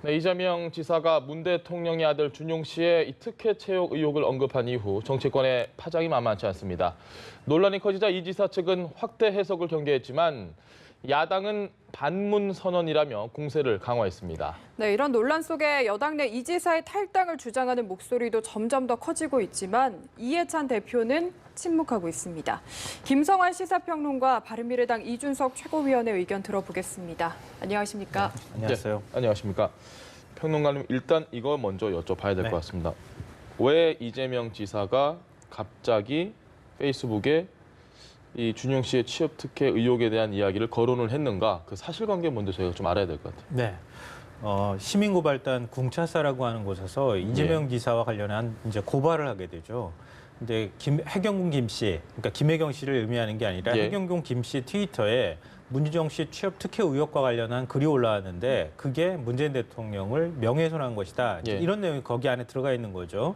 네, 이재명 지사가 문 대통령의 아들 준용 씨의 이 특혜 채용 의혹을 언급한 이후 정치권의 파장이 만만치 않습니다. 논란이 커지자 이 지사 측은 확대 해석을 경계했지만 야당은 반문 선언이라며 공세를 강화했습니다. 네, 이런 논란 속에 여당 내 이 지사의 탈당을 주장하는 목소리도 점점 더 커지고 있지만 이해찬 대표는 침묵하고 있습니다. 김성환 시사평론가 바른미래당 이준석 최고위원의 의견 들어보겠습니다. 안녕하십니까? 네, 안녕하세요. 네, 안녕하십니까? 평론가님, 일단 이거 먼저 여쭤봐야 될 것 같습니다. 왜 이재명 지사가 갑자기 페이스북에 이 준용 씨의 취업 특혜 의혹에 대한 이야기를 거론을 했는가? 그 사실관계 먼저 저희가 좀 알아야 될 것 같아요. 네. 시민고발단 궁차사라고 하는 곳에서 이재명 지사와 관련한 이제 고발을 하게 되죠. 근데 해경군 김 씨, 그러니까 김혜경 씨를 의미하는 게 아니라 해경군 김 씨 트위터에 문준용 씨 취업 특혜 의혹과 관련한 글이 올라왔는데 그게 문재인 대통령을 명예훼손한 것이다. 이런 내용이 거기 안에 들어가 있는 거죠.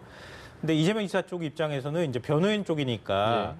근데 이재명 지사 쪽 입장에서는 이제 변호인 쪽이니까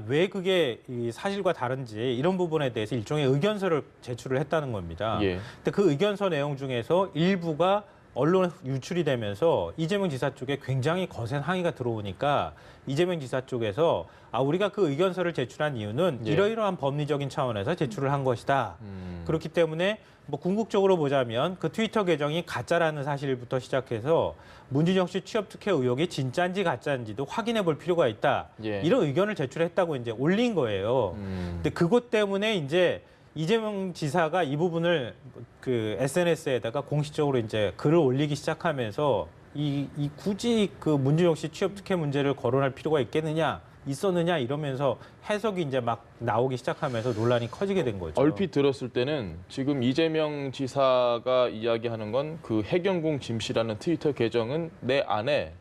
왜 그게 이 사실과 다른지 이런 부분에 대해서 일종의 의견서를 제출을 했다는 겁니다. 근데 그 의견서 내용 중에서 일부가 언론에 유출이 되면서 이재명 지사 쪽에 굉장히 거센 항의가 들어오니까 이재명 지사 쪽에서 우리가 그 의견서를 제출한 이유는 이러이러한 법리적인 차원에서 제출을 한 것이다. 그렇기 때문에 뭐 궁극적으로 보자면 그 트위터 계정이 가짜라는 사실부터 시작해서 문준용 씨 취업 특혜 의혹이 진짜인지 가짜인지도 확인해 볼 필요가 있다. 이런 의견을 제출했다고 이제 올린 거예요. 근데 그것 때문에 이제 이재명 지사가 이 부분을 그 SNS에다가 공식적으로 이제 글을 올리기 시작하면서 굳이 그 문준용 씨 취업 특혜 문제를 거론할 필요가 있었느냐 이러면서 해석이 이제 막 나오기 시작하면서 논란이 커지게 된 거죠. 얼핏 들었을 때는 지금 이재명 지사가 이야기하는 건 그 해경궁 김 씨라는 트위터 계정은 내 아내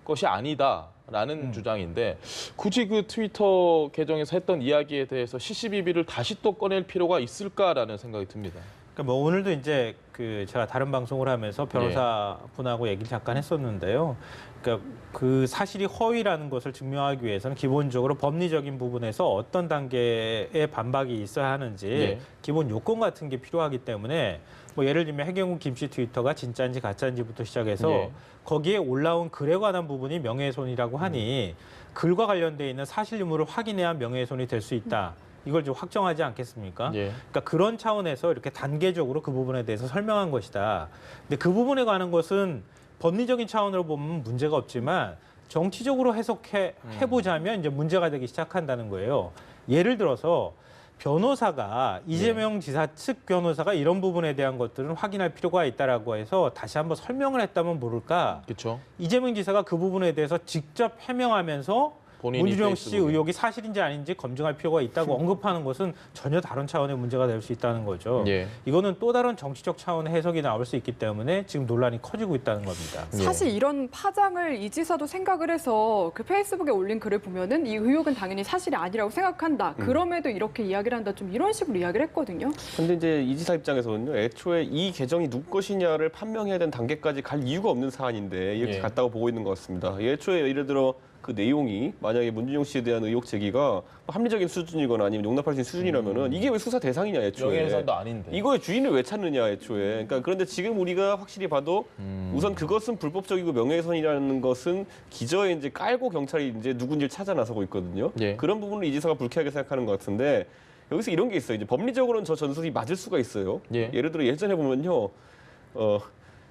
것이 아니다라는 주장인데 굳이 그 트위터 계정에서 했던 이야기에 대해서 시시비비를 다시 또 꺼낼 필요가 있을까라는 생각이 듭니다. 그러니까 뭐 오늘도 이제 그 제가 다른 방송을 하면서 변호사분하고 얘기를 잠깐 했었는데요. 그러니까 그 사실이 허위라는 것을 증명하기 위해서는 기본적으로 법리적인 부분에서 어떤 단계의 반박이 있어야 하는지 기본 요건 같은 게 필요하기 때문에 뭐 예를 들면 해경군 김씨 트위터가 진짜인지 가짜인지부터 시작해서 거기에 올라온 글에 관한 부분이 명예훼손이라고 하니 글과 관련돼 있는 사실 유무를 확인해야 명예훼손이 될 수 있다. 이걸 좀 확정하지 않겠습니까? 그러니까 그런 차원에서 이렇게 단계적으로 그 부분에 대해서 설명한 것이다. 근데 그 부분에 관한 것은 법리적인 차원으로 보면 문제가 없지만 정치적으로 해보자면 이제 문제가 되기 시작한다는 거예요. 예를 들어서 변호사가 이재명 지사 측 변호사가 이런 부분에 대한 것들은 확인할 필요가 있다라고 해서 다시 한번 설명을 했다면 모를까? 그렇죠. 이재명 지사가 그 부분에 대해서 직접 해명하면서 문준용 씨 의혹이 사실인지 아닌지 검증할 필요가 있다고 언급하는 것은 전혀 다른 차원의 문제가 될 수 있다는 거죠. 이거는 또 다른 정치적 차원의 해석이 나올 수 있기 때문에 지금 논란이 커지고 있다는 겁니다. 사실 이런 파장을 이 지사도 생각을 해서 그 페이스북에 올린 글을 보면은 이 의혹은 당연히 사실이 아니라고 생각한다. 그럼에도 이렇게 이야기를 한다. 좀 이런 식으로 이야기를 했거든요. 근데 이제 이 지사 입장에서는요. 애초에 이 계정이 누구 것이냐를 판명해야 되는 단계까지 갈 이유가 없는 사안인데 이렇게 갔다고 보고 있는 것 같습니다. 애초에 예를 들어 그 내용이 만약에 문준용 씨에 대한 의혹 제기가 합리적인 수준이거나 아니면 용납할 수 있는 수준이라면은 이게 왜 수사 대상이냐 애초에. 명예훼손도 아닌데. 이거의 주인을 왜 찾느냐 애초에. 그러니까 그런데 지금 우리가 확실히 봐도 우선 그것은 불법적이고 명예훼손이라는 것은 기저에 이제 깔고 경찰이 이제 누군지를 찾아 나서고 있거든요. 그런 부분을 이 지사가 불쾌하게 생각하는 것 같은데 여기서 이런 게 있어요. 이제 법리적으로는 저 전술이 맞을 수가 있어요. 예를 들어 예전에 보면요.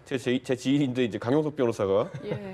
제 지인인데 이제 강용석 변호사가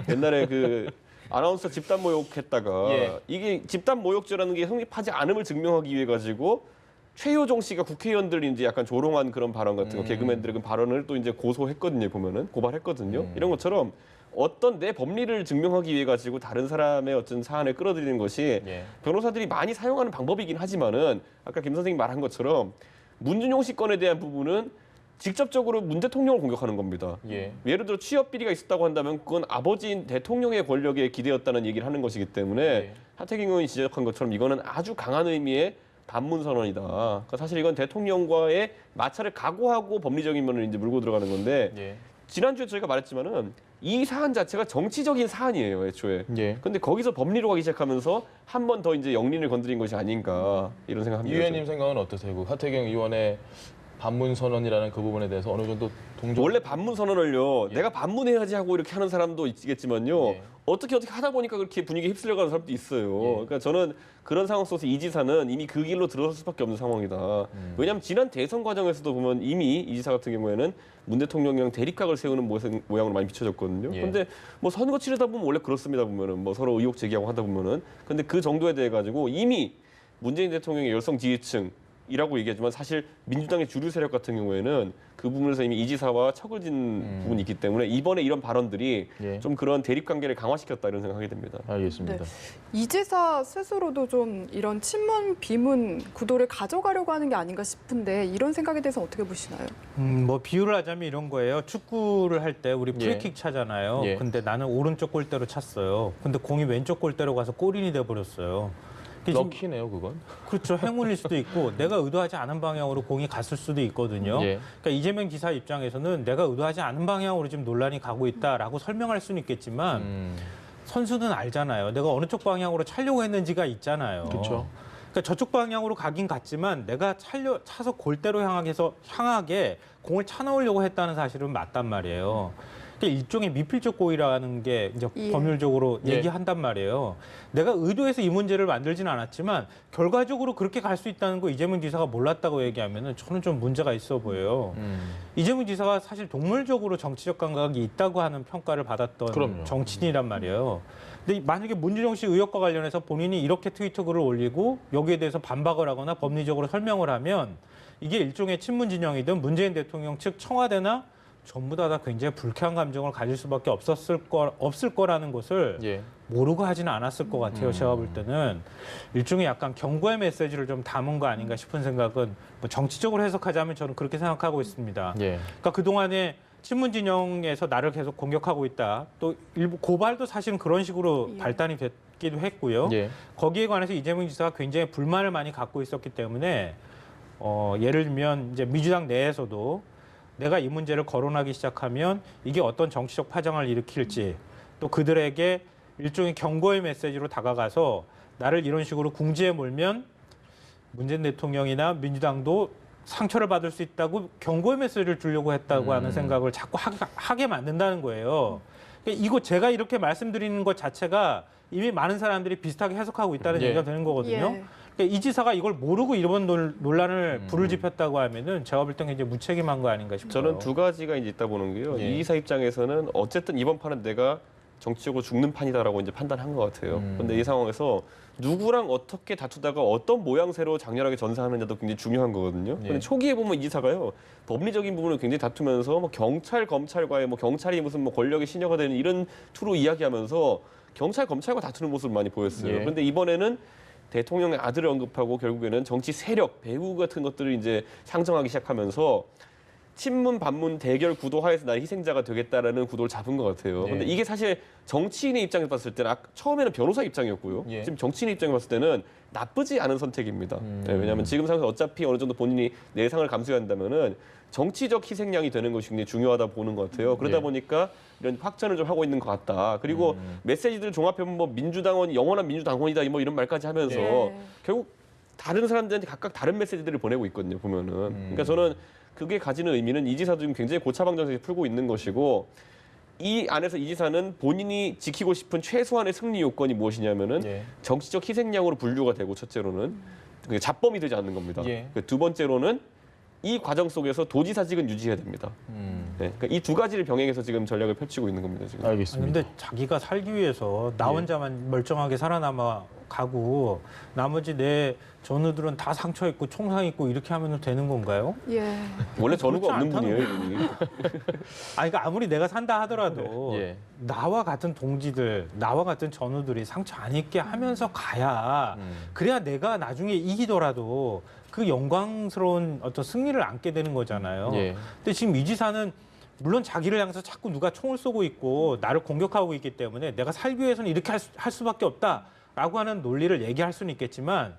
옛날에 그 아나운서 집단 모욕했다가 이게 집단 모욕죄라는 게 성립하지 않음을 증명하기 위해 가지고 최효종 씨가 국회의원들 이제 약간 조롱한 그런 발언 같은 거 개그맨들의 그 발언을 또 이제 고소했거든요. 보면은 고발했거든요. 이런 것처럼 어떤 내 법리를 증명하기 위해 가지고 다른 사람의 어떤 사안을 끌어들이는 것이 변호사들이 많이 사용하는 방법이긴 하지만은 아까 김 선생님 말한 것처럼 문준용 씨 건에 대한 부분은 직접적으로 문 대통령을 공격하는 겁니다. 예를 들어 취업 비리가 있었다고 한다면 그건 아버지인 대통령의 권력에 기대었다는 얘기를 하는 것이기 때문에 하태경 의원이 지적한 것처럼 이거는 아주 강한 의미의 반문 선언이다. 그러니까 사실 이건 대통령과의 마찰을 각오하고 법리적인 면을 이제 물고 들어가는 건데 지난주에 저희가 말했지만은 이 사안 자체가 정치적인 사안이에요, 애초에. 근데 거기서 법리로 가기 시작하면서 한 번 더 이제 영린을 건드린 것이 아닌가 이런 생각합니다. 이 의원님 생각은 어떠세요? 그 하태경 의원의 반문 선언이라는 그 부분에 대해서 어느 정도 동조. 원래 반문 선언을요. 내가 반문해야지 하고 이렇게 하는 사람도 있겠지만요. 예. 어떻게 하다 보니까 그렇게 분위기에 휩쓸려가는 사람도 있어요. 예. 그러니까 저는 그런 상황 속에서 이 지사는 이미 그 길로 들어설 수밖에 없는 상황이다. 왜냐하면 지난 대선 과정에서도 보면 이미 이 지사 같은 경우에는 문 대통령이랑 대립각을 세우는 모양으로 많이 비춰졌거든요. 예. 그런데 뭐 선거 치르다 보면 원래 그렇습니다. 보면은 뭐 서로 의혹 제기하고 하다 보면은 근데 그 정도에 대해 가지고 이미 문재인 대통령의 열성 지지층이라고 얘기하지만 사실 민주당의 주류 세력 같은 경우에는 그 부분에서 이미 이 지사와 척을 짓는 부분이 있기 때문에 이번에 이런 발언들이 예. 좀 그런 대립 관계를 강화시켰다 이런 생각하게 됩니다. 알겠습니다. 이 지사 스스로도 좀 이런 친문 비문 구도를 가져가려고 하는 게 아닌가 싶은데 이런 생각에 대해서 어떻게 보시나요? 뭐 비유를 하자면 이런 거예요. 축구를 할 때 우리 프리킥 차잖아요. 예. 근데 나는 오른쪽 골대로 찼어요. 근데 공이 왼쪽 골대로 가서 골인이 돼 버렸어요. 럭키네요, 그건. 그렇죠. 행운일 수도 있고 내가 의도하지 않은 방향으로 공이 갔을 수도 있거든요. 예. 그러니까 이재명 지사 입장에서는 내가 의도하지 않은 방향으로 지금 논란이 가고 있다라고 설명할 수는 있겠지만 선수는 알잖아요. 내가 어느 쪽 방향으로 차려고 했는지가 있잖아요. 그렇죠. 그러니까 저쪽 방향으로 가긴 갔지만 내가 차서 골대로 향하게 공을 차넣으려고 했다는 사실은 맞단 말이에요. 그러니까 일종의 미필적 고의라는 게 이제 예. 법률적으로 예. 얘기한단 말이에요. 내가 의도해서 이 문제를 만들지는 않았지만 결과적으로 그렇게 갈 수 있다는 거 이재명 지사가 몰랐다고 얘기하면은 저는 좀 문제가 있어 보여요. 이재명 지사가 사실 동물적으로 정치적 감각이 있다고 하는 평가를 받았던 그럼요. 정치인이란 말이에요. 근데 만약에 문준영 씨 의혹과 관련해서 본인이 이렇게 트위터 글을 올리고 여기에 대해서 반박을 하거나 법리적으로 설명을 하면 이게 일종의 친문 진영이든 문재인 대통령 측 청와대나 전부 다 굉장히 불쾌한 감정을 가질 수밖에 없을 거라는 것을 예. 모르고 하지는 않았을 것 같아요. 제가 볼 때는 일종의 약간 경고의 메시지를 좀 담은 거 아닌가 싶은 생각은 뭐 정치적으로 해석하자면 저는 그렇게 생각하고 있습니다. 예. 그러니까 그동안에 친문 진영에서 나를 계속 공격하고 있다. 또 일부 고발도 사실은 그런 식으로 예. 발단이 됐기도 했고요. 예. 거기에 관해서 이재명 지사가 굉장히 불만을 많이 갖고 있었기 때문에 예를 들면 이제 민주당 내에서도 내가 이 문제를 거론하기 시작하면 이게 어떤 정치적 파장을 일으킬지 또 그들에게 일종의 경고의 메시지로 다가가서 나를 이런 식으로 궁지에 몰면 문재인 대통령이나 민주당도 상처를 받을 수 있다고 경고의 메시지를 주려고 했다고 하는 생각을 자꾸 하게 만든다는 거예요. 그러니까 이거 제가 이렇게 말씀드리는 것 자체가 이미 많은 사람들이 비슷하게 해석하고 있다는 예. 얘기가 되는 거거든요. 예. 그러니까 이 지사가 이걸 모르고 이런 논란을 불을 지폈다고 하면은 제가 볼 때는 이제 무책임한 거 아닌가 싶어요. 저는 두 가지가 이제 있다 보는 게요. 예. 이 이사 입장에서는 어쨌든 이번 판은 내가 정치적으로 죽는 판이다라고 이제 판단한 것 같아요. 그런데 이 상황에서 누구랑 어떻게 다투다가 어떤 모양새로 장렬하게 전사하느냐도 굉장히 중요한 거거든요. 예. 근데 초기에 보면 이 지사가요, 법리적인 부분을 굉장히 다투면서 뭐 경찰, 검찰과의 뭐 경찰이 무슨 뭐 권력의 신여가 되는 이런 투로 이야기하면서 경찰, 검찰과 다투는 모습을 많이 보였어요. 예. 그런데 이번에는 대통령의 아들을 언급하고 결국에는 정치 세력, 배후 같은 것들을 이제 상정하기 시작하면서 친문 반문 대결 구도 하에서 난 희생자가 되겠다라는 구도를 잡은 것 같아요. 예. 근데 이게 사실 정치인의 입장에서 봤을 때는 처음에는 변호사 입장이었고요. 예. 지금 정치인의 입장에 봤을 때는 나쁘지 않은 선택입니다. 네, 왜냐하면 지금 상황에서 어차피 어느 정도 본인이 내상을 감수해야 한다면은 정치적 희생양이 되는 것이 굉장히 중요하다 보는 것 같아요. 그러다 예. 보니까 이런 확전을 좀 하고 있는 것 같다. 그리고 메시지들 종합해보면 뭐 민주당원 영원한 민주당원이다 뭐 이런 말까지 하면서 예. 결국 다른 사람들한테 각각 다른 메시지들을 보내고 있거든요. 보면은. 그러니까 저는 그게 가지는 의미는 이 지사도 지금 굉장히 고차방정식에 풀고 있는 것이고 이 안에서 이 지사는 본인이 지키고 싶은 최소한의 승리 요건이 무엇이냐면은 예. 정치적 희생양으로 분류가 되고 첫째로는 그게 잡범이 되지 않는 겁니다. 예. 두 번째로는 이 과정 속에서 도지사직은 유지해야 됩니다. 네, 그러니까 이 두 가지를 병행해서 지금 전략을 펼치고 있는 겁니다. 지금. 알겠습니다. 근데 자기가 살기 위해서 나 혼자만 멀쩡하게 살아남아 가고 나머지 내 전우들은 다 상처 있고 총상 있고 이렇게 하면 되는 건가요? 예. 원래 전우가 그렇지 없는 분이에요, 않다는 이분이. 그러니까 아무리 내가 산다 하더라도 예. 나와 같은 동지들, 나와 같은 전우들이 상처 안 입게 하면서 가야 그래야 내가 나중에 이기더라도 그 영광스러운 어떤 승리를 안게 되는 거잖아요. 예. 근데 지금 이 지사는 물론 자기를 향해서 자꾸 누가 총을 쏘고 있고 나를 공격하고 있기 때문에 내가 살기 위해서는 이렇게 할 수밖에 없다라고 하는 논리를 얘기할 수는 있겠지만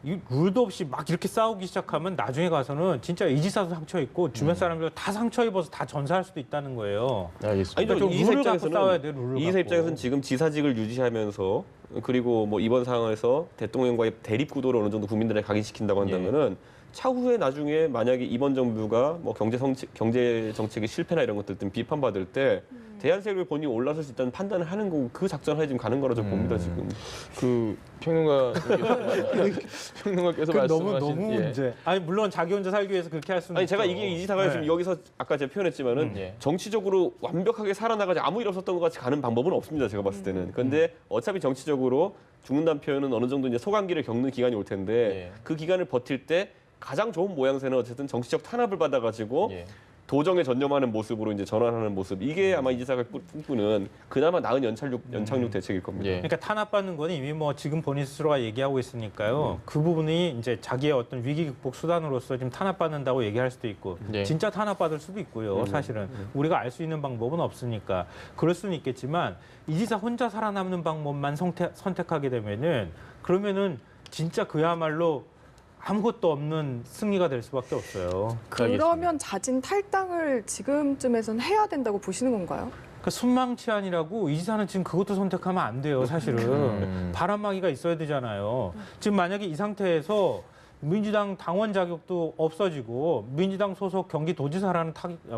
이 룰도 없이 막 이렇게 싸우기 시작하면 나중에 가서는 진짜 이 지사도 상처 있고 주변 사람들 다 상처 입어서 다 전사할 수도 있다는 거예요. 알겠습니다. 아니죠. 좀 이 이사 룰을 갖고 입장에서는 싸워야 돼, 룰을 이 이사 갖고. 입장에서는 지금 지사직을 유지하면서 그리고 뭐 이번 상황에서 대통령과의 대립 구도를 어느 정도 국민들에 각인시킨다고 한다면은 차후에 나중에 만약에 이번 정부가 뭐 경제 정책의 실패나 이런 것들 등 비판받을 때 대안색을 본인이 올라설 수 있다는 판단을 하는 거고 그 작전을 지금 가는 거라 저 봅니다 지금. 그 평론가께서 말씀하신 너무 문제. 아니 물론 자기 혼자 살기 위해서 그렇게 할 수는 아니 제가 있죠. 이게 이지사가 지금 여기서 아까 제가 표현했지만은 정치적으로 완벽하게 살아나가지 아무 일 없었던 것 같이 가는 방법은 없습니다. 제가 봤을 때는. 그런데 어차피 정치적으로 죽는다는 표현은 어느 정도 이제 소강기를 겪는 기간이 올 텐데 그 기간을 버틸 때 가장 좋은 모양새는 어쨌든 정치적 탄압을 받아가지고 도정에 전념하는 모습으로 이제 전환하는 모습. 이게 아마 이 지사가 꿈꾸는 그나마 나은 연착륙 대책일 겁니다. 그러니까 탄압받는 건 이미 뭐 지금 본인 스스로가 얘기하고 있으니까요. 그 부분이 이제 자기의 어떤 위기 극복 수단으로서 지금 탄압받는다고 얘기할 수도 있고 진짜 탄압받을 수도 있고요. 사실은 우리가 알 수 있는 방법은 없으니까 그럴 수는 있겠지만 이 지사 혼자 살아남는 방법만 선택하게 되면은 그러면은 진짜 그야말로 아무것도 없는 승리가 될 수밖에 없어요. 그러면 자진 탈당을 지금쯤에선 해야 된다고 보시는 건가요? 그러니까 순망치안이라고 이 지사는 지금 그것도 선택하면 안 돼요. 사실은 바람막이가 있어야 되잖아요. 지금 만약에 이 상태에서 민주당 당원 자격도 없어지고 민주당 소속 경기도지사라는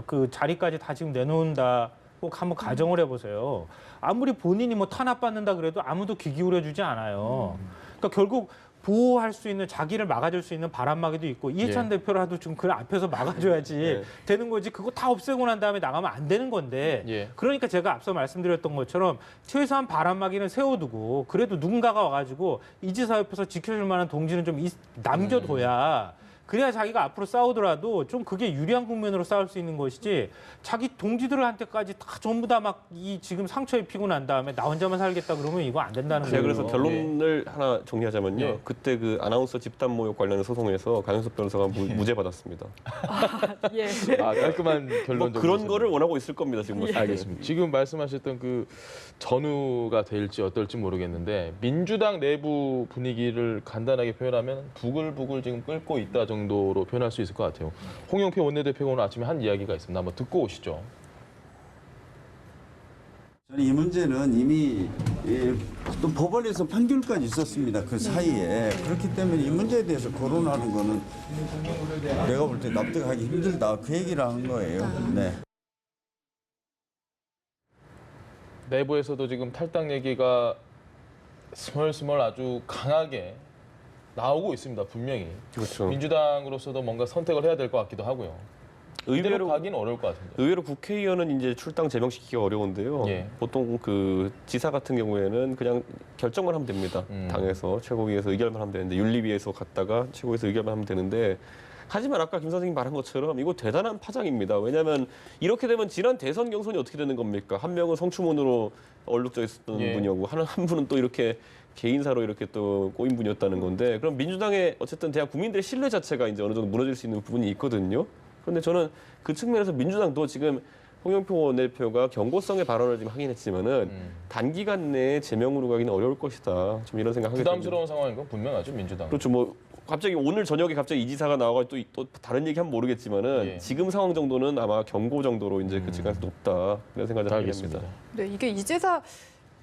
그 자리까지 다 지금 내놓는다. 꼭 한번 가정을 해보세요. 아무리 본인이 뭐 탄압받는다 그래도 아무도 귀 기울여주지 않아요. 그러니까 결국 보호할 수 있는 자기를 막아줄 수 있는 바람막이도 있고 이해찬 대표라도 좀 그 앞에서 막아줘야지 되는 거지. 그거 다 없애고 난 다음에 나가면 안 되는 건데. 그러니까 제가 앞서 말씀드렸던 것처럼 최소한 바람막이는 세워두고 그래도 누군가가 와가지고 이 지사 옆에서 지켜줄 만한 동지는 좀 남겨둬야. 그래야 자기가 앞으로 싸우더라도 좀 그게 유리한 국면으로 싸울 수 있는 것이지 자기 동지들한테까지 다 전부 다 막 이 지금 상처 입히고 난 다음에 나 혼자만 살겠다 그러면 이거 안 된다는 거예요. 제가 그래서 결론을 하나 정리하자면요. 그때 그 아나운서 집단 모욕 관련 소송에서 강윤석 변호사가 무죄 받았습니다. 깔끔한 결론. 뭐 그런 거를 원하고 있을 겁니다. 지금. 알겠습니다. 지금 말씀하셨던 그 전후가 될지 어떨지 모르겠는데 민주당 내부 분위기를 간단하게 표현하면 부글부글 지금 끓고 있다 정도로 표현할 수 있을 것 같아요. 홍영표 원내대표가 오늘 아침에 한 이야기가 있습니다. 한번 듣고 오시죠. 저는 이 문제는 이미 또 법원에서 판결까지 있었습니다. 그 사이에. 그렇기 때문에 이 문제에 대해서 거론하는 거는 내가 볼 때 납득하기 힘들다. 그 얘기를 하는 거예요. 네. 내부에서도 지금 탈당 얘기가 스멀스멀 아주 강하게 나오고 있습니다. 분명히. 그렇죠. 민주당으로서도 뭔가 선택을 해야 될 것 같기도 하고요. 의외로 가기는 어려울 것 같은데. 의외로 국회의원은 이제 출당 제명시키기가 어려운데요. 보통 그 지사 같은 경우에는 그냥 결정만 하면 됩니다. 당에서 최고위에서 의결만 하면 되는데 윤리위에서 갔다가 최고위에서 의결만 하면 되는데 하지만 아까 김 선생님 말한 것처럼 이거 대단한 파장입니다. 왜냐하면 이렇게 되면 지난 대선 경선이 어떻게 되는 겁니까? 한 명은 성추문으로 얼룩져 있었던 분이었고 한 분은 또 이렇게 개인사로 이렇게 또 꼬인 분이었다는 건데 그럼 민주당의 어쨌든 대한 국민들의 신뢰 자체가 이제 어느 정도 무너질 수 있는 부분이 있거든요. 그런데 저는 그 측면에서 민주당도 지금 홍영표 원내대표가 경고성의 발언을 지금 하긴 했지만은 단기간 내에 제명으로 가기는 어려울 것이다. 좀 이런 생각하게 됩니다. 부담스러운 상황인 건 분명하죠, 민주당. 그렇죠. 뭐 갑자기 오늘 저녁에 갑자기 이 지사가 나와가지고 또 다른 얘기하면 모르겠지만은 지금 상황 정도는 아마 경고 정도로 이제 그 가능성이 높다 이런 생각을 하게 됩니다. 네, 이게 이 지사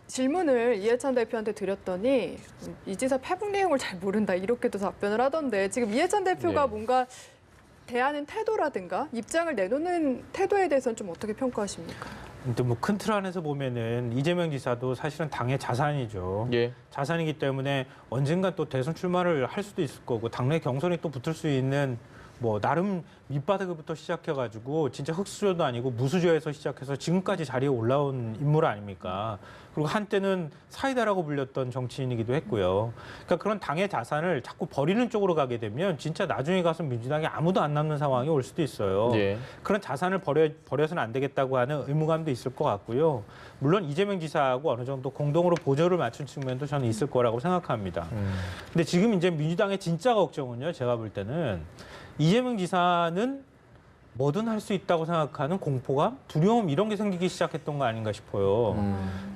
질문을 이해찬 대표한테 드렸더니 이 지사 패북 내용을 잘 모른다 이렇게도 답변을 하던데 지금 이해찬 대표가 뭔가 대하는 태도라든가 입장을 내놓는 태도에 대해서는 좀 어떻게 평가하십니까? 근데 뭐 큰 틀 안에서 보면은 이재명 지사도 사실은 당의 자산이죠. 자산이기 때문에 언젠가 또 대선 출마를 할 수도 있을 거고 당내 경선이 또 붙을 수 있는 뭐 나름 밑바닥부터 시작해가지고 진짜 흙수저도 아니고 무수저에서 시작해서 지금까지 자리에 올라온 인물 아닙니까? 그리고 한때는 사이다라고 불렸던 정치인이기도 했고요. 그러니까 그런 당의 자산을 자꾸 버리는 쪽으로 가게 되면 진짜 나중에 가서 민주당에 아무도 안 남는 상황이 올 수도 있어요. 그런 자산을 버려서는 안 되겠다고 하는 의무감도 있을 것 같고요. 물론 이재명 지사하고 어느 정도 공동으로 보조를 맞춘 측면도 저는 있을 거라고 생각합니다. 근데 지금 이제 민주당의 진짜 걱정은요. 제가 볼 때는 이재명 지사는 뭐든 할 수 있다고 생각하는 공포감, 두려움 이런 게 생기기 시작했던 거 아닌가 싶어요.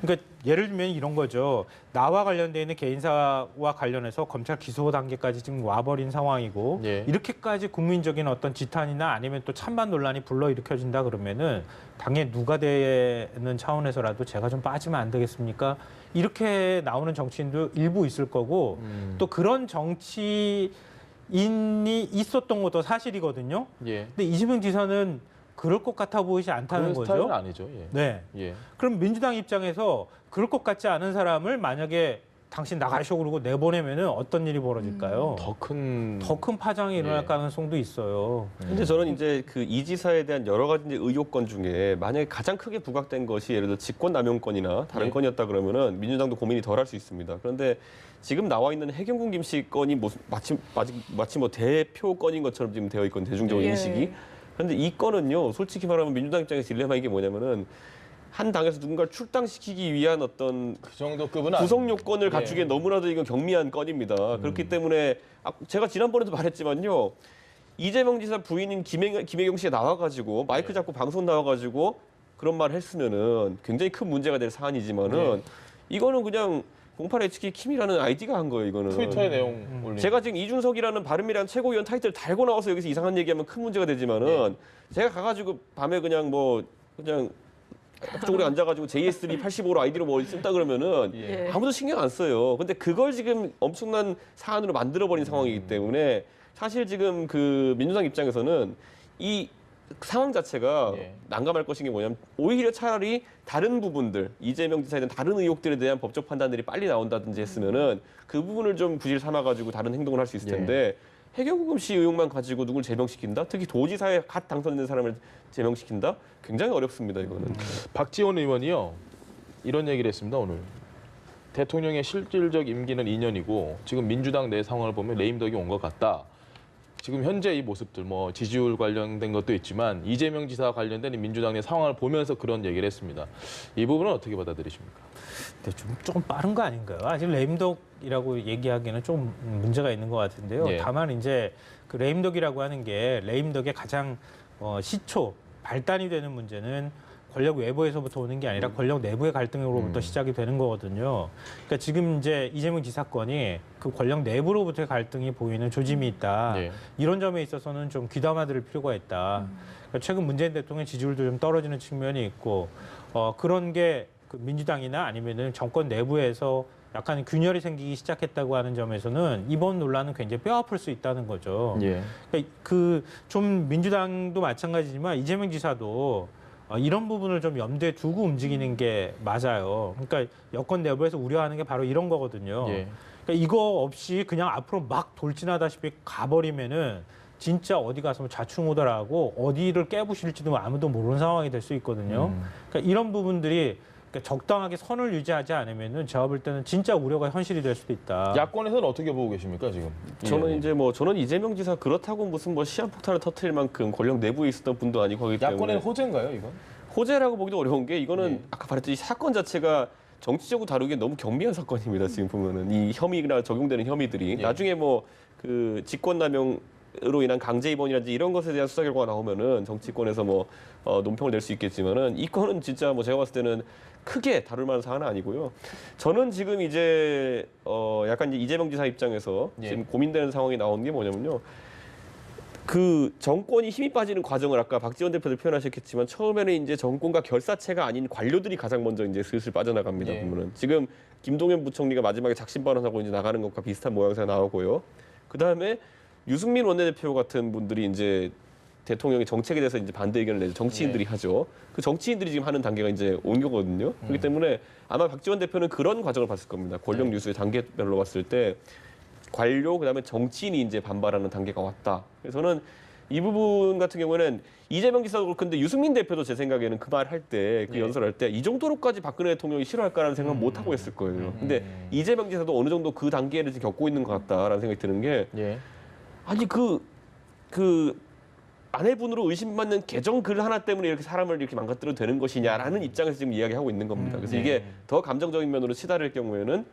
그러니까 예를 들면 이런 거죠. 나와 관련돼 있는 개인사와 관련해서 검찰 기소 단계까지 지금 와버린 상황이고 이렇게까지 국민적인 어떤 지탄이나 아니면 또 찬반 논란이 불러일으켜진다 그러면은 당에 누가 되는 차원에서라도 제가 좀 빠지면 안 되겠습니까? 이렇게 나오는 정치인도 일부 있을 거고 또 그런 정치 인이 있었던 것도 사실이거든요. 예. 근데 이재명 지사는 그럴 것 같아 보이지 않다는 그런 거죠. 스타일은 아니죠. 예. 네. 예. 그럼 민주당 입장에서 그럴 것 같지 않은 사람을 만약에 당신 나가시오 그러고 내보내면은 어떤 일이 벌어질까요? 더 큰 파장이 일어날 예. 가능성도 있어요. 근데 저는 이제 그 이 지사에 대한 여러 가지 이제 의혹건 중에 만약에 가장 크게 부각된 것이 예를 들어 직권남용건이나 다른 예. 건이었다 그러면은 민주당도 고민이 덜 할 수 있습니다. 그런데 지금 나와 있는 해경군 김씨 건이 마치 뭐 대표 건인 것처럼 지금 되어 있거든요. 대중적인 예. 인식이. 그런데 이 건은요, 솔직히 말하면 민주당 입장에서 딜레마 이게 뭐냐면은 한 당에서 누군가를 출당시키기 위한 어떤 그 정도 급은 구성 아니에요. 요건을 갖추기에 너무나도 이건 경미한 건입니다. 그렇기 때문에 제가 지난번에도 말했지만요. 이재명 지사 부인인 김혜경 씨가 나와가지고 마이크 잡고 방송 나와가지고 그런 말 했으면은 굉장히 큰 문제가 될 사안이지만은 이거는 그냥 08HK 킴이라는 아이디가 한 거예요. 이거는 트위터에 내용 올린. 제가 지금 이준석이라는 바른미래당 최고위원 타이틀 달고 나와서 여기서 이상한 얘기하면 큰 문제가 되지만은 제가 가가지고 밤에 그냥 앞쪽으로 앉아가지고 JS3 85로 아이디로 뭐 쓴다 그러면은 예. 아무도 신경 안 써요. 근데 그걸 지금 엄청난 사안으로 만들어버린 상황이기 때문에 사실 지금 그 민주당 입장에서는 이 상황 자체가 예. 난감할 것인 게 뭐냐면 오히려 차라리 다른 부분들 이재명 지사에 대한 다른 의혹들에 대한 법적 판단들이 빨리 나온다든지 했으면은 그 부분을 좀 부실 삼아가지고 다른 행동을 할 수 있을 텐데 해경군 씨 의혹만 가지고 누굴 제명시킨다? 특히 도지사에 갓 당선된 사람을 제명시킨다? 굉장히 어렵습니다, 이거는. 박지원 의원이요. 이런 얘기를 했습니다, 오늘. 대통령의 실질적 임기는 2년이고 지금 민주당 내 상황을 보면 레임덕이 온 것 같다. 지금 현재 이 모습들 뭐 지지율 관련된 것도 있지만 이재명 지사와 관련된 이 민주당 내 상황을 보면서 그런 얘기를 했습니다. 이 부분은 어떻게 받아들이십니까? 근데 조금 빠른 거 아닌가요? 아직 레임덕이라고 얘기하기에는 좀 문제가 있는 것 같은데요. 예. 다만 이제 그 레임덕이라고 하는 게 레임덕의 가장 시초 발단이 되는 문제는 권력 외부에서부터 오는 게 아니라 권력 내부의 갈등으로부터 시작이 되는 거거든요. 그러니까 지금 이제 이재명 지사건이 그 권력 내부로부터의 갈등이 보이는 조짐이 있다. 네. 이런 점에 있어서는 좀 귀담아 들을 필요가 있다. 그러니까 최근 문재인 대통령 지지율도 좀 떨어지는 측면이 있고 그런 게 그 민주당이나 아니면은 정권 내부에서 약간 균열이 생기기 시작했다고 하는 점에서는 이번 논란은 굉장히 뼈아플 수 있다는 거죠. 예. 그러니까 그 좀 민주당도 마찬가지지만 이재명 지사도 이런 부분을 좀 염두에 두고 움직이는 게 맞아요. 그러니까 여권 내부에서 우려하는 게 바로 이런 거거든요. 예. 그러니까 이거 없이 그냥 앞으로 막 돌진하다시피 가버리면은 진짜 어디 가서 좌충우돌하고 어디를 깨부실지도 아무도 모르는 상황이 될 수 있거든요. 그러니까 이런 부분들이 그러니까 적당하게 선을 유지하지 않으면은 제가 볼 때는 진짜 우려가 현실이 될 수도 있다. 야권에서는 어떻게 보고 계십니까 지금? 저는 이재명 지사 그렇다고 무슨 뭐 시한폭탄을 터뜨릴 만큼 권력 내부에 있었던 분도 아니고 하기 때문에 야권의 호재인가요 이건? 호재라고 보기도 어려운 게 이거는 아까 말했듯이 사건 자체가 정치적으로 다루기에 너무 경미한 사건입니다. 지금 보면은 이 혐의나 적용되는 혐의들이 나중에 뭐 그 직권남용으로 인한 강제 입원이라든지 이런 것에 대한 수사 결과가 나오면은 정치권에서 뭐 논평을 낼 수 있겠지만은 이 건은 진짜 뭐 제가 봤을 때는 크게 다룰 만한 사안은 아니고요. 저는 지금 이제 약간 이제 이재명 지사 입장에서 지금 고민되는 상황이 나오는 게 뭐냐면요. 그 정권이 힘이 빠지는 과정을 아까 박지원 대표도 표현하셨겠지만 처음에는 이제 정권과 결사체가 아닌 관료들이 가장 먼저 이제 슬슬 빠져나갑니다. 보면은 지금 김동연 부총리가 마지막에 작심 발언하고 이제 나가는 것과 비슷한 모양새가 나오고요. 그 다음에 유승민 원내대표 같은 분들이 이제 대통령의 정책에 대해서 이제 반대 의견을 내죠. 정치인들이 하죠. 그 정치인들이 지금 하는 단계가 이제 온 거거든요. 그렇기 때문에 아마 박지원 대표는 그런 과정을 봤을 겁니다. 권력 뉴스의 단계별로 봤을 때 관료 그다음에 정치인이 이제 반발하는 단계가 왔다. 그래서 저는 이 부분 같은 경우에는 이재명 지사도 그렇고 근데 유승민 대표도 제 생각에는 그 말 할 때 그 연설할 때 이 정도로까지 박근혜 대통령이 싫어할까라는 생각은 못 하고 했을 거예요. 근데 이재명 지사도 어느 정도 그 단계를 지금 겪고 있는 것 같다라는 생각이 드는 게 아니 그 아내분으로 의심받는 계정 글 하나 때문에 이렇게 사람을 이렇게 망가뜨려도 되는 것이냐라는 입장에서 지금 이야기하고 있는 겁니다. 그래서 이게 더 감정적인 면으로 치달을 경우에는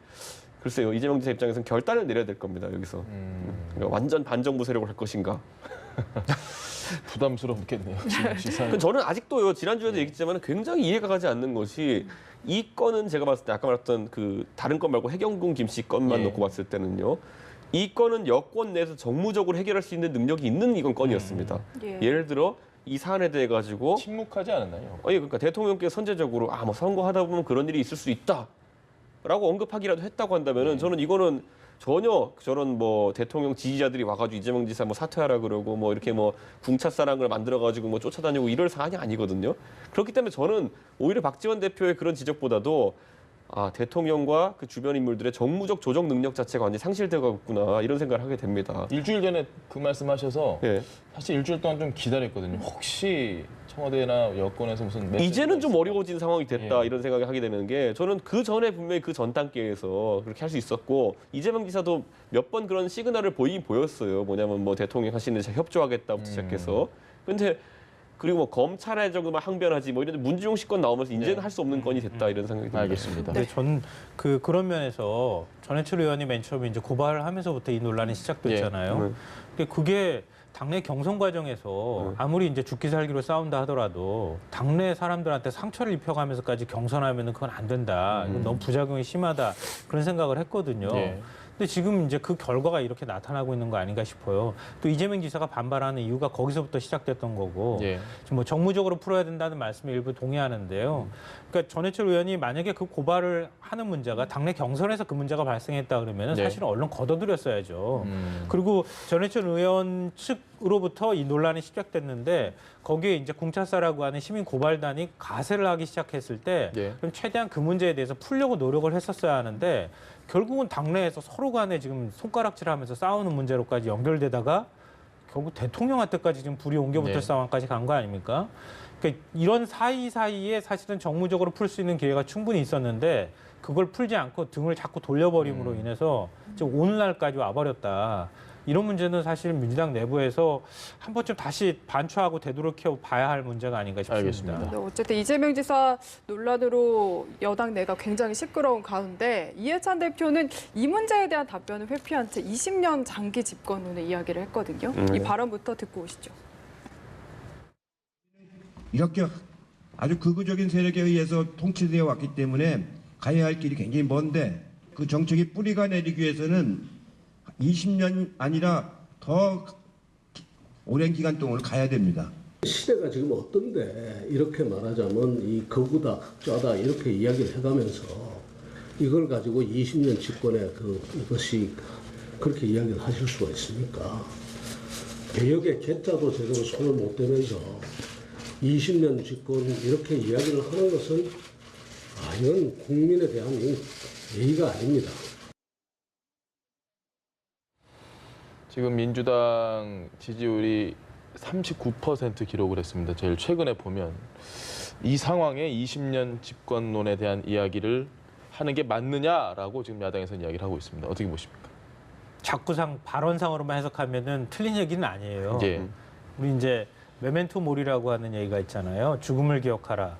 글쎄요, 이재명 지사 입장에서는 결단을 내려야 될 겁니다, 여기서. 그러니까 완전 반정부 세력을 할 것인가. 부담스럽겠네요. 저는 아직도요, 지난주에도 얘기했지만 굉장히 이해가 가지 않는 것이 이 건은 제가 봤을 때 아까 말했던 그 다른 건 말고 해경군 김씨 건만 놓고 봤을 때는요. 이 건은 여권 내에서 정무적으로 해결할 수 있는 능력이 있는 이건 건이었습니다. 예를 들어 이 사안에 대해 가지고 침묵하지 않았나요? 그러니까 대통령께서 선제적으로 뭐 선거하다 보면 그런 일이 있을 수 있다라고 언급하기라도 했다고 한다면은 저는 이거는 전혀 저런 뭐 대통령 지지자들이 와가지고 이재명 지사 뭐 사퇴하라 그러고 뭐 이렇게 뭐 궁차사랑을 만들어가지고 뭐 쫓아다니고 이럴 사안이 아니거든요. 그렇기 때문에 저는 오히려 박지원 대표의 그런 지적보다도 대통령과 그 주변 인물들의 정무적 조정 능력 자체가 완전히 상실되고 있구나 이런 생각을 하게 됩니다. 일주일 전에 그 말씀하셔서 예. 사실 일주일 동안 좀 기다렸거든요. 혹시 청와대나 여권에서 무슨 메시지가 이제는 좀 있을까? 어려워진 상황이 됐다 예. 이런 생각을 하게 되는 게 저는 그 전에 분명히 그 전 단계에서 그렇게 할 수 있었고 이재명 지사도 몇 번 그런 시그널을 보이긴 보였어요. 뭐냐면 뭐 대통령 하시는 데 협조하겠다부터 시작해서 근데 그리고 뭐 검찰에 정도만 항변하지 뭐 이런 문주용 씨건 나오면서 이제는 할 수 없는 건이 됐다 이런 생각이 듭니다. 알겠습니다. 근데 전 그런 면에서 전해철 의원이 맨 처음에 이제 고발을 하면서부터 이 논란이 시작됐잖아요. 근데 그게 당내 경선 과정에서 아무리 이제 죽기 살기로 싸운다 하더라도 당내 사람들한테 상처를 입혀가면서까지 경선하면은 그건 안 된다. 이건 너무 부작용이 심하다. 그런 생각을 했거든요. 예. 근데 지금 이제 그 결과가 이렇게 나타나고 있는 거 아닌가 싶어요. 또 이재명 지사가 반발하는 이유가 거기서부터 시작됐던 거고, 예. 지금 뭐 정무적으로 풀어야 된다는 말씀에 일부 동의하는데요. 그러니까 전해철 의원이 만약에 그 고발을 하는 문제가 당내 경선에서 그 문제가 발생했다 그러면 네. 사실은 얼른 걷어들였어야죠. 그리고 전해철 의원 측으로부터 이 논란이 시작됐는데 거기에 이제 궁차사라고 하는 시민 고발단이 가세를 하기 시작했을 때 예. 그럼 최대한 그 문제에 대해서 풀려고 노력을 했었어야 하는데 결국은 당내에서 서로 간에 지금 손가락질하면서 싸우는 문제로까지 연결되다가 결국 대통령한테까지 지금 불이 옮겨붙을 네. 상황까지 간 거 아닙니까? 그러니까 이런 사이사이에 사실은 정무적으로 풀 수 있는 기회가 충분히 있었는데 그걸 풀지 않고 등을 자꾸 돌려버림으로 인해서 지금 오늘날까지 와버렸다. 이런 문제는 사실 민주당 내부에서 한 번쯤 다시 반추하고 되돌이켜 봐야 할 문제가 아닌가 싶습니다. 알겠습니다. 네, 어쨌든 이재명 지사 논란으로 여당 내가 굉장히 시끄러운 가운데 이해찬 대표는 이 문제에 대한 답변을 회피한 채 20년 장기 집권론의 이야기를 했거든요. 이 발언부터 듣고 오시죠. 이렇게 아주 극우적인 세력에 의해서 통치되어 왔기 때문에 가야 할 길이 굉장히 먼데 그 정책이 뿌리가 내리기 위해서는 20년 아니라 더 오랜 기간 동안 가야 됩니다. 시대가 지금 어떤데 이렇게 말하자면 이 거구다 쩌다 이렇게 이야기를 해가면서 이걸 가지고 20년 집권의 이것이 그렇게 이야기를 하실 수가 있습니까? 개혁의 개자도 제대로 손을 못 대면서 20년 집권 이렇게 이야기를 하는 것은 이건 국민에 대한 예의가 아닙니다. 지금 민주당 지지율이 39% 기록을 했습니다. 제일 최근에 보면 이 상황에 20년 집권론에 대한 이야기를 하는 게 맞느냐라고 지금 야당에서는 이야기를 하고 있습니다. 어떻게 보십니까? 자꾸상 발언상으로만 해석하면은 틀린 얘기는 아니에요. 예. 우리 이제 메멘토 모리라고 하는 얘기가 있잖아요. 죽음을 기억하라.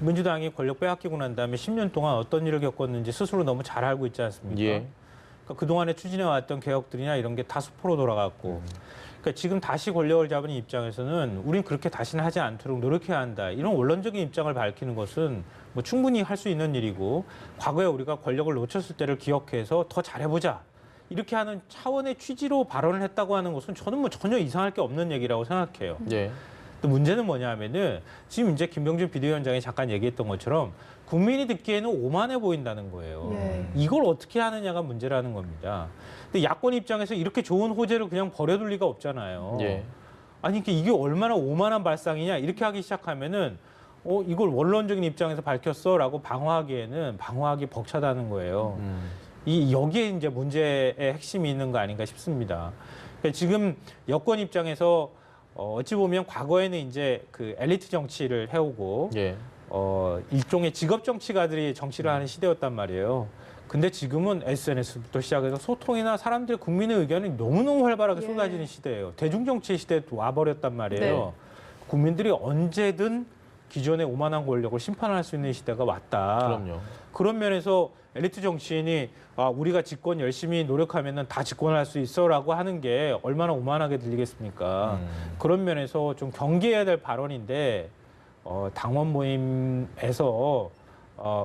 민주당이 권력 빼앗기고 난 다음에 10년 동안 어떤 일을 겪었는지 스스로 너무 잘 알고 있지 않습니까? 예. 그러니까 그동안에 추진해왔던 개혁들이나 이런 게 다 수포로 돌아갔고 그러니까 지금 다시 권력을 잡은 입장에서는 우린 그렇게 다시는 하지 않도록 노력해야 한다. 이런 원론적인 입장을 밝히는 것은 뭐 충분히 할 수 있는 일이고 과거에 우리가 권력을 놓쳤을 때를 기억해서 더 잘해보자. 이렇게 하는 차원의 취지로 발언을 했다고 하는 것은 저는 뭐 전혀 이상할 게 없는 얘기라고 생각해요. 예. 또 문제는 뭐냐면은 지금 이제 김병준 비대위원장이 잠깐 얘기했던 것처럼 국민이 듣기에는 오만해 보인다는 거예요. 예. 이걸 어떻게 하느냐가 문제라는 겁니다. 근데 야권 입장에서 이렇게 좋은 호재를 그냥 버려둘 리가 없잖아요. 예. 아니 이게 얼마나 오만한 발상이냐 이렇게 하기 시작하면은 이걸 원론적인 입장에서 밝혔어라고 방어하기에는 방어하기 벅차다는 거예요. 여기에 이제 문제의 핵심이 있는 거 아닌가 싶습니다. 그러니까 지금 여권 입장에서 어찌 보면 과거에는 이제 그 엘리트 정치를 해오고 예. 일종의 직업 정치가들이 정치를 하는 시대였단 말이에요. 근데 지금은 SNS부터 시작해서 소통이나 사람들 국민의 의견이 너무너무 활발하게 예. 쏟아지는 시대예요. 대중정치 시대에 와버렸단 말이에요. 네. 국민들이 언제든 기존의 오만한 권력을 심판할 수 있는 시대가 왔다. 그럼요. 그런 면에서 엘리트 정치인이 우리가 집권 열심히 노력하면은 다 집권할 수 있어라고 하는 게 얼마나 오만하게 들리겠습니까? 그런 면에서 좀 경계해야 될 발언인데 당원 모임에서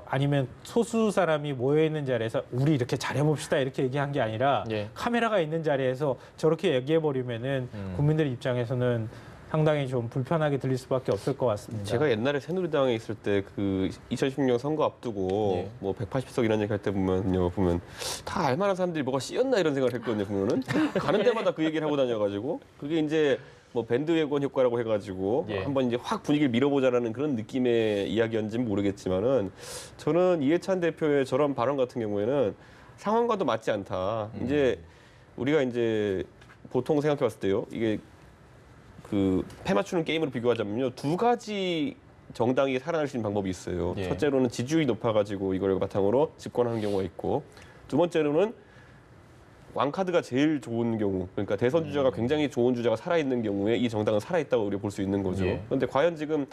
아니면 소수 사람이 모여 있는 자리에서 우리 이렇게 잘해봅시다 이렇게 얘기한 게 아니라 예. 카메라가 있는 자리에서 저렇게 얘기해 버리면은 국민들 입장에서는 상당히 좀 불편하게 들릴 수밖에 없을 것 같습니다. 제가 옛날에 새누리당에 있을 때 그 2016년 선거 앞두고 뭐 180석 이런 얘기 할 때 보면 다 알만한 사람들이 뭐가 씌었나 이런 생각을 했거든요. 보면은 가는 데마다 그 얘기를 하고 다녀가지고 그게 이제 뭐 밴드웨건 효과라고 해가지고 한번 이제 확 분위기를 밀어보자라는 그런 느낌의 이야기였는지는 모르겠지만은 저는 이해찬 대표의 저런 발언 같은 경우에는 상황과도 맞지 않다. 이제 우리가 이제 보통 생각해봤을 때요, 이게 그 패 맞추는 게임으로 비교하자면요, 두 가지 정당이 살아날 수 있는 방법이 있어요. 첫째로는 지지율이 높아가지고 이걸 바탕으로 집권하는 경우가 있고, 두 번째로는 왕카드가 제일 좋은 경우, 그러니까 대선 주자가 굉장히 좋은 주자가 살아있는 경우에 이 정당은 살아있다고 우리가 볼 수 있는 거죠. 그런데 과연 지금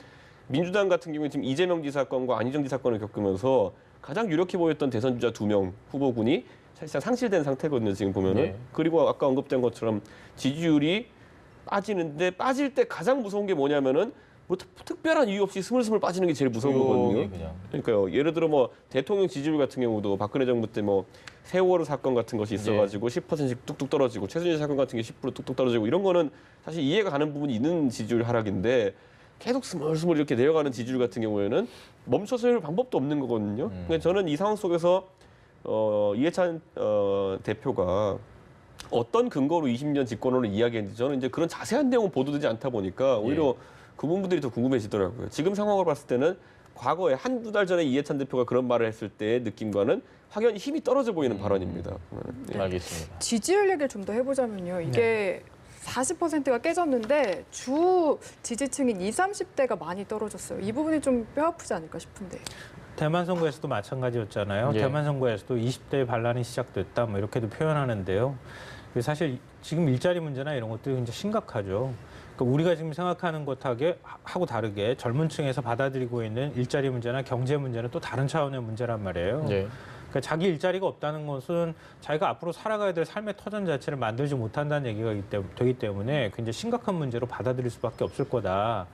민주당 같은 경우에 지금 이재명 지사건과 안희정 지사건을 겪으면서 가장 유력해 보였던 대선 주자 2명 후보군이 사실상 상실된 상태거든요. 지금 보면은. 그리고 아까 언급된 것처럼 지지율이 빠지는데 빠질 때 가장 무서운 게 뭐냐면은 뭐 특별한 이유 없이 스물스물 빠지는 게 제일 무서운 거거든요. 그러니까요. 예를 들어 뭐 대통령 지지율 같은 경우도 박근혜 정부 때 뭐 세월호 사건 같은 것이 있어가지고 10%씩 뚝뚝 떨어지고 최순실 사건 같은 게 10% 뚝뚝 떨어지고 이런 거는 사실 이해가 가는 부분이 있는 지지율 하락인데 계속 스물스물 이렇게 내려가는 지지율 같은 경우에는 멈춰서 할 방법도 없는 거거든요. 그러니까 저는 이 상황 속에서 이해찬 대표가 어떤 근거로 20년 집권론을 이야기했는지 저는 이제 그런 자세한 내용은 보도되지 않다 보니까 오히려 그 부분들이 더 궁금해지더라고요. 지금 상황을 봤을 때는 과거에 한두 달 전에 이해찬 대표가 그런 말을 했을 때의 느낌과는 확연히 힘이 떨어져 보이는 발언입니다. 알겠습니다. 지지율 얘기를 좀 더 해보자면요. 이게 40%가 깨졌는데 주 지지층인 20, 30대가 많이 떨어졌어요. 이 부분이 좀 뼈아프지 않을까 싶은데. 대만 선거에서도 마찬가지였잖아요. 대만 선거에서도 20대 반란이 시작됐다 뭐 이렇게도 표현하는데요. 사실 지금 일자리 문제나 이런 것들이 굉장히 심각하죠. 그러니까 우리가 지금 생각하는 것하고 다르게 젊은 층에서 받아들이고 있는 일자리 문제나 경제 문제는 또 다른 차원의 문제란 말이에요. 그러니까 자기 일자리가 없다는 것은 자기가 앞으로 살아가야 될 삶의 터전 자체를 만들지 못한다는 얘기가 되기 때문에 굉장히 심각한 문제로 받아들일 수밖에 없을 거다.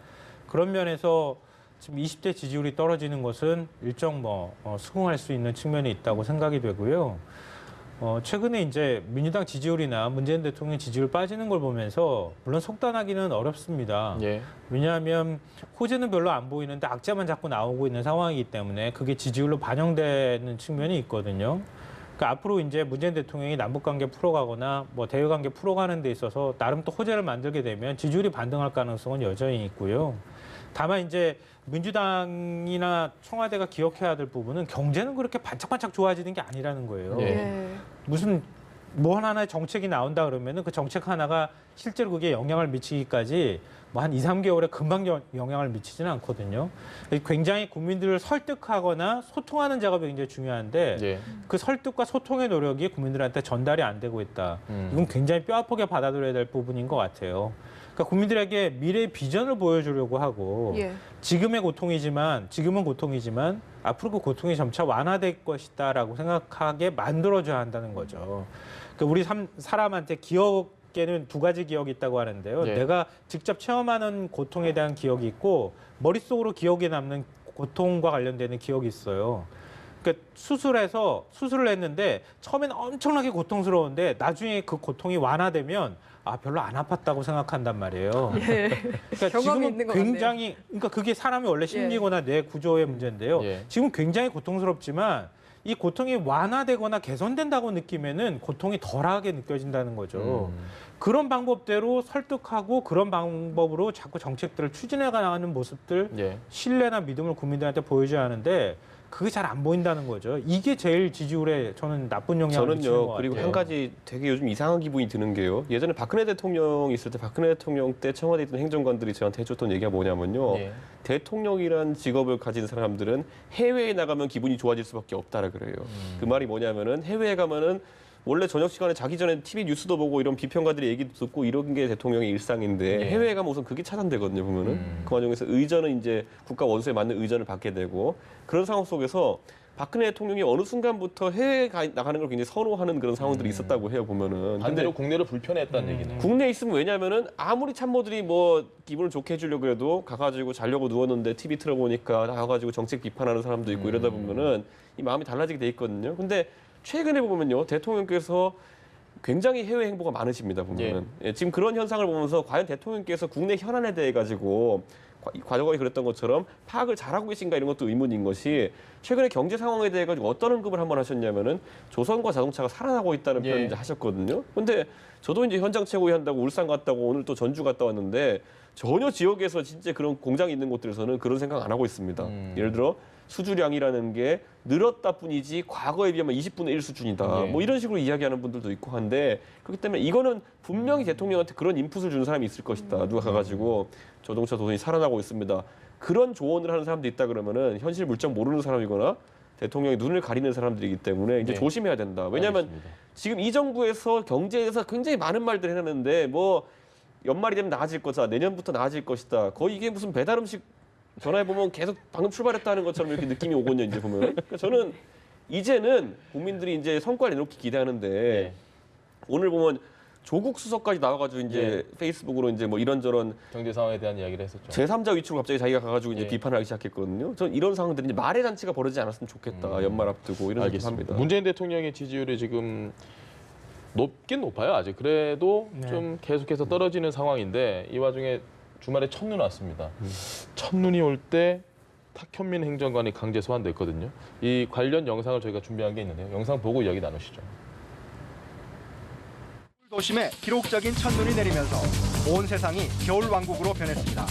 그런 면에서 지금 20대 지지율이 떨어지는 것은 일정 수긍할 수 있는 측면이 있다고 생각이 되고요. 최근에 이제 민주당 지지율이나 문재인 대통령 지지율 빠지는 걸 보면서 물론 속단하기는 어렵습니다. 왜냐하면 호재는 별로 안 보이는데 악재만 자꾸 나오고 있는 상황이기 때문에 그게 지지율로 반영되는 측면이 있거든요. 그러니까 앞으로 이제 문재인 대통령이 남북관계 풀어가거나 뭐 대외관계 풀어가는 데 있어서 나름 또 호재를 만들게 되면 지지율이 반등할 가능성은 여전히 있고요. 다만 이제 민주당이나 청와대가 기억해야 될 부분은 경제는 그렇게 반짝반짝 좋아지는 게 아니라는 거예요. 무슨 뭐 하나의 정책이 나온다 그러면은 그 정책 하나가 실제로 그게 영향을 미치기까지 뭐 한 2, 3개월에 금방 영향을 미치지는 않거든요. 굉장히 국민들을 설득하거나 소통하는 작업이 굉장히 중요한데 그 설득과 소통의 노력이 국민들한테 전달이 안 되고 있다. 이건 굉장히 뼈아프게 받아들여야 될 부분인 것 같아요. 그러니까 국민들에게 미래의 비전을 보여주려고 하고 지금은 고통이지만 앞으로 그 고통이 점차 완화될 것이다라고 생각하게 만들어줘야 한다는 거죠. 그러니까 우리 사람한테 기억에는 두 가지 기억이 있다고 하는데요. 내가 직접 체험하는 고통에 대한 기억이 있고 머릿속으로 기억에 남는 고통과 관련되는 기억이 있어요. 그러니까 수술을 했는데 처음에는 엄청나게 고통스러운데 나중에 그 고통이 완화되면 별로 안 아팠다고 생각한단 말이에요. 그러니까 지금은 굉장히 그러니까 그게 사람이 원래 심리거나 뇌 구조의 문제인데요. 지금 굉장히 고통스럽지만 이 고통이 완화되거나 개선된다고 느끼면은 고통이 덜하게 느껴진다는 거죠. 그런 방법대로 설득하고 그런 방법으로 자꾸 정책들을 추진해 가는 모습들, 신뢰나 믿음을 국민들한테 보여줘야 하는데 그게 잘 안 보인다는 거죠. 이게 제일 지지율에 저는 나쁜 영향을 미치는 것 같아요. 그리고 한 가지 되게 요즘 이상한 기분이 드는 게요. 예전에 박근혜 대통령 있을 때 박근혜 대통령 때 청와대에 있던 행정관들이 저한테 해줬던 얘기가 뭐냐면요. 대통령이란 직업을 가진 사람들은 해외에 나가면 기분이 좋아질 수밖에 없다라 그래요. 그 말이 뭐냐면은 해외에 가면은 원래 저녁 시간에 자기 전에 TV 뉴스도 보고 이런 비평가들의 얘기도 듣고 이런 게 대통령의 일상인데 해외에 가면 우선 그게 차단되거든요, 보면은. 그 과정에서 의전은 이제 국가 원수에 맞는 의전을 받게 되고 그런 상황 속에서 박근혜 대통령이 어느 순간부터 해외에 나가는 걸 굉장히 선호하는 그런 상황들이 있었다고 해요, 보면은. 반대로 국내로 불편했다는 얘기네요. 국내에 있으면 왜냐면은 아무리 참모들이 뭐 기분을 좋게 해주려고 해도 가가지고 자려고 누웠는데 TV 틀어보니까 나와가지고 정책 비판하는 사람도 있고 이러다 보면은 이 마음이 달라지게 돼 있거든요. 근데 최근에 보면요, 대통령께서 굉장히 해외 행보가 많으십니다. 보면은 지금 그런 현상을 보면서 과연 대통령께서 국내 현안에 대해 가지고 과거에 그랬던 것처럼 파악을 잘하고 계신가 이런 것도 의문인 것이 최근에 경제 상황에 대해 가지고 어떤 언급을 한번 하셨냐면은 조선과 자동차가 살아나고 있다는 표현을 이제 하셨거든요. 근데 저도 이제 현장 최고위 한다고 울산 갔다고 오늘 또 전주 갔다 왔는데 전혀 지역에서 진짜 그런 공장이 있는 곳들에서는 그런 생각 안 하고 있습니다. 예를 들어 수주량이라는 게 늘었다 뿐이지 과거에 비하면 20분의 1 수준이다. 뭐 이런 식으로 이야기하는 분들도 있고 한데 그렇기 때문에 이거는 분명히 대통령한테 그런 인풋을 주는 사람이 있을 것이다. 누가 가가지고 자동차 도전이 살아나고 있습니다. 그런 조언을 하는 사람도 있다 그러면은 현실 물정 모르는 사람이거나 대통령이 눈을 가리는 사람들이기 때문에 이제 조심해야 된다. 왜냐하면 지금 이 정부에서 경제에 대해서 굉장히 많은 말들을 해놨는데 뭐 연말이 되면 나아질 거다. 내년부터 나아질 것이다. 거의 이게 무슨 배달 음식 전화해 보면 계속 방금 출발했다는 것처럼 이렇게 느낌이 오거든요. 이제 보면 그러니까 저는 이제는 국민들이 이제 성과를 내놓기 기대하는데 오늘 보면 조국 수석까지 나와가지고 이제 페이스북으로 이제 뭐 이런저런 경제 상황에 대한 이야기를 했었죠. 제3자 위치로 갑자기 자기가 가가지고 이제 비판을 하기 시작했거든요. 저는 이런 상황들이 이제 말의 잔치가 벌어지지 않았으면 좋겠다. 연말 앞두고 이런 생각을 합니다. 문재인 대통령의 지지율이 지금 높긴 높아요. 아직 그래도 좀 계속해서 떨어지는 상황인데 이 와중에 주말에 첫눈 왔습니다. 첫눈이 올 때 탁현민 행정관이 강제 소환됐거든요. 이 관련 영상을 저희가 준비한 게 있는데요. 영상 보고 이야기 나누시죠. 도심에 기록적인 첫눈이 내리면서 온 세상이 겨울 왕국으로 변했습니다.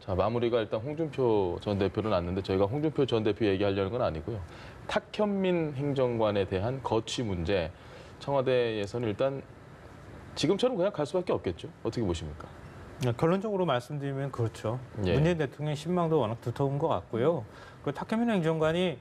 자, 마무리가 일단 홍준표 전 대표는 났는데 저희가 홍준표 전 대표 얘기하려는 건 아니고요. 탁현민 행정관에 대한 거취 문제 청와대에서는 일단 지금처럼 그냥 갈 수밖에 없겠죠. 어떻게 보십니까? 결론적으로 말씀드리면 그렇죠. 예. 문재인 대통령의 신망도 워낙 두터운 것 같고요. 그리고 탁현민 행정관이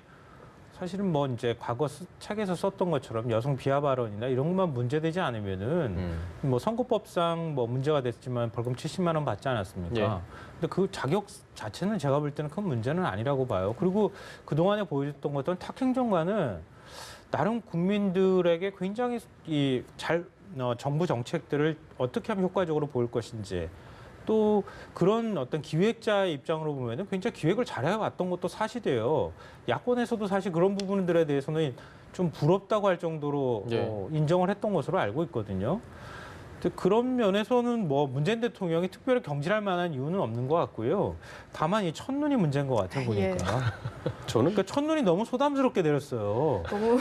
사실은 뭐 이제 과거 책에서 썼던 것처럼 여성 비하 발언이나 이런 것만 문제되지 않으면은 뭐 선거법상 뭐 문제가 됐지만 벌금 70만 원 받지 않았습니까? 예. 근데 그 자격 자체는 제가 볼 때는 큰 문제는 아니라고 봐요. 그리고 그동안에 보여줬던 것들은 탁 행정관은 나름 국민들에게 굉장히 정부 정책들을 어떻게 하면 효과적으로 보일 것인지 또 그런 어떤 기획자의 입장으로 보면은 굉장히 기획을 잘해왔던 것도 사실이에요. 야권에서도 사실 그런 부분들에 대해서는 좀 부럽다고 할 정도로 인정을 했던 것으로 알고 있거든요. 근데 그런 면에서는 뭐 문재인 대통령이 특별히 경질할 만한 이유는 없는 것 같고요. 다만 이 첫눈이 문제인 것 같아요, 보니까. 저는 그러니까 첫눈이 너무 소담스럽게 내렸어요. 너무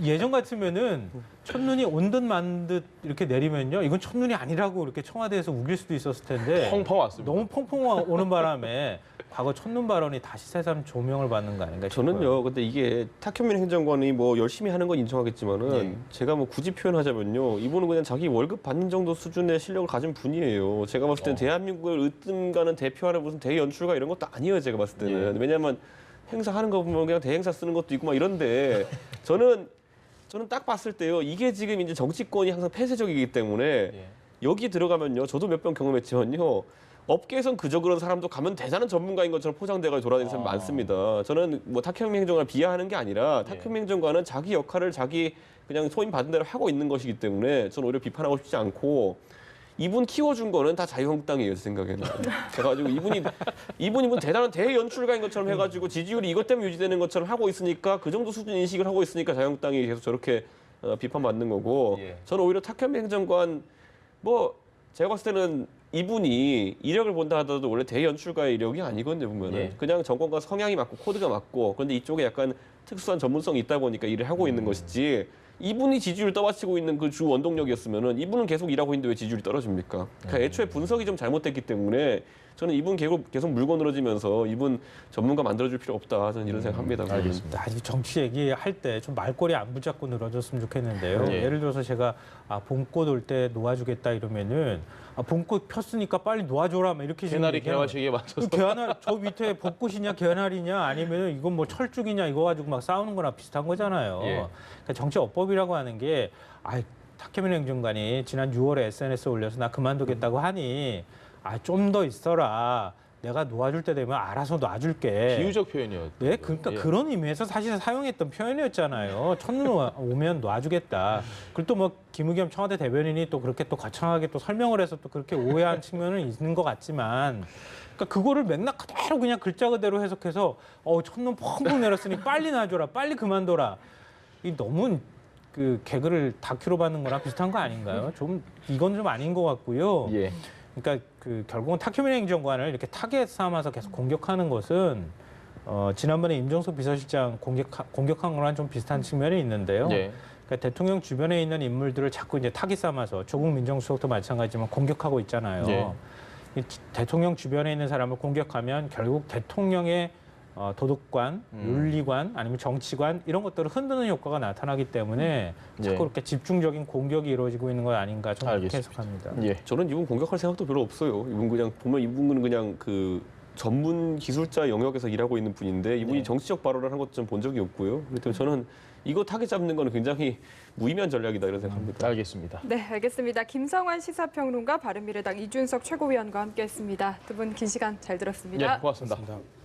예전 같으면은 첫눈이 온 듯 만 듯 이렇게 내리면요. 이건 첫눈이 아니라고 이렇게 청와대에서 우길 수도 있었을 텐데. 펑펑 왔습니다. 너무 펑펑 오는 바람에 과거 첫눈 발언이 다시 새삼 조명을 받는 거 아닌가 싶어요. 저는요. 근데 이게 탁현민 행정관이 뭐 열심히 하는 건 인정하겠지만은 제가 뭐 굳이 표현하자면요. 이분은 그냥 자기 월급 받는 정도 수준의 실력을 가진 분이에요. 제가 봤을 때는 대한민국을 으뜸가는 대표하는 무슨 대연출가 이런 것도 아니에요. 제가 봤을 때는. 왜냐하면 행사하는 거 보면 그냥 대행사 쓰는 것도 있고 막 이런데 저는 딱 봤을 때요. 이게 지금 이제 정치권이 항상 폐쇄적이기 때문에 여기 들어가면요. 저도 몇 번 경험했지만요. 업계에선 그저 그런 사람도 가면 대단한 전문가인 것처럼 포장돼가 돌아다니는 사람이 많습니다. 저는 뭐 탁현민 행정관을 비하하는 게 아니라 탁현민 행정관은 자기 역할을 자기 그냥 소임 받은 대로 하고 있는 것이기 때문에 저는 오히려 비판하고 싶지 않고 이분 키워준 거는 다 자유한국당이에요, 제 생각에는. 그래가지고 이분이 뭐 대단한 대연출가인 것처럼 해가지고 지지율이 이것 때문에 유지되는 것처럼 하고 있으니까 그 정도 수준 인식을 하고 있으니까 자유한국당이 계속 저렇게 비판받는 거고 저는 오히려 탁현민 행정관 뭐 제가 봤을 때는 이분이 이력을 본다 하더라도 원래 대연출가의 이력이 아니거든요, 보면은. 예. 그냥 정권과 성향이 맞고 코드가 맞고, 그런데 이쪽에 약간 특수한 전문성이 있다 보니까 일을 하고 있는 것이지, 이분이 지지율 떠받치고 있는 그 주 원동력이었으면은 이분은 계속 일하고 있는데 왜 지지율이 떨어집니까? 그러니까 애초에 분석이 좀 잘못됐기 때문에 저는 이분 계속 물고 늘어지면서 이분 전문가 만들어줄 필요 없다. 저는 이런 생각합니다. 알겠습니다. 아직 정치 얘기할 때 좀 말꼬리 안 붙잡고 늘어졌으면 좋겠는데요. 예. 예를 들어서 제가 봄꽃 올 때 놓아주겠다 이러면은 봄꽃 폈으니까 빨리 놓아줘라 막 이렇게 개나리 얘기하면 개화식에 맞춰서 개나리 저 밑에 벚꽃이냐 개나리냐 아니면 이건 뭐 철쭉이냐 이거 가지고 막 싸우는 거나 비슷한 거잖아요. 예. 그러니까 정치 어법이라고 하는 게 탁현민 행정관이 지난 6월에 SNS에 올려서 나 그만두겠다고 하니 좀 더 있어라. 내가 놓아줄 때 되면 알아서 놔줄게. 비유적 표현이었죠. 네, 그러니까 그런 의미에서 사실 사용했던 표현이었잖아요. 첫눈 오면 놔주겠다. 그리고 또 뭐 김의겸 청와대 대변인이 또 그렇게 또 거창하게 또 설명을 해서 또 그렇게 오해한 측면은 있는 것 같지만, 그러니까 그거를 맥락 그대로 그냥 글자 그대로 해석해서 첫눈 펑펑 내렸으니 빨리 놔줘라, 빨리 그만둬라. 이 너무 그 개그를 다큐로 받는 거랑 비슷한 거 아닌가요? 좀 이건 좀 아닌 것 같고요. 예. 그러니까 결국은 탁현민 행정관을 이렇게 타겟 삼아서 계속 공격하는 것은 지난번에 임종석 비서실장 공격한 거랑 좀 비슷한 측면이 있는데요. 예. 그러니까 대통령 주변에 있는 인물들을 자꾸 이제 타깃 삼아서 조국 민정수석도 마찬가지지만 공격하고 있잖아요. 예. 이 대통령 주변에 있는 사람을 공격하면 결국 대통령의 도덕관, 윤리관, 아니면 정치관 이런 것들을 흔드는 효과가 나타나기 때문에 자꾸 예. 그렇게 집중적인 공격이 이루어지고 있는 것 아닌가 좀 그렇게 알겠습니다. 해석합니다. 예. 저는 이분 공격할 생각도 별로 없어요. 이분 그냥 보면 이분은 그냥 그 전문 기술자 영역에서 일하고 있는 분인데 이분이 정치적 발언을 한 것 좀 본 적이 없고요. 그렇기 때문에 저는 이거 타겟 잡는 거는 굉장히 무의미한 전략이다 이런 생각합니다. 알겠습니다. 네, 알겠습니다. 김성환 시사평론가, 바른미래당 이준석 최고위원과 함께했습니다. 두 분 긴 시간 잘 들었습니다. 예, 고맙습니다. 고맙습니다.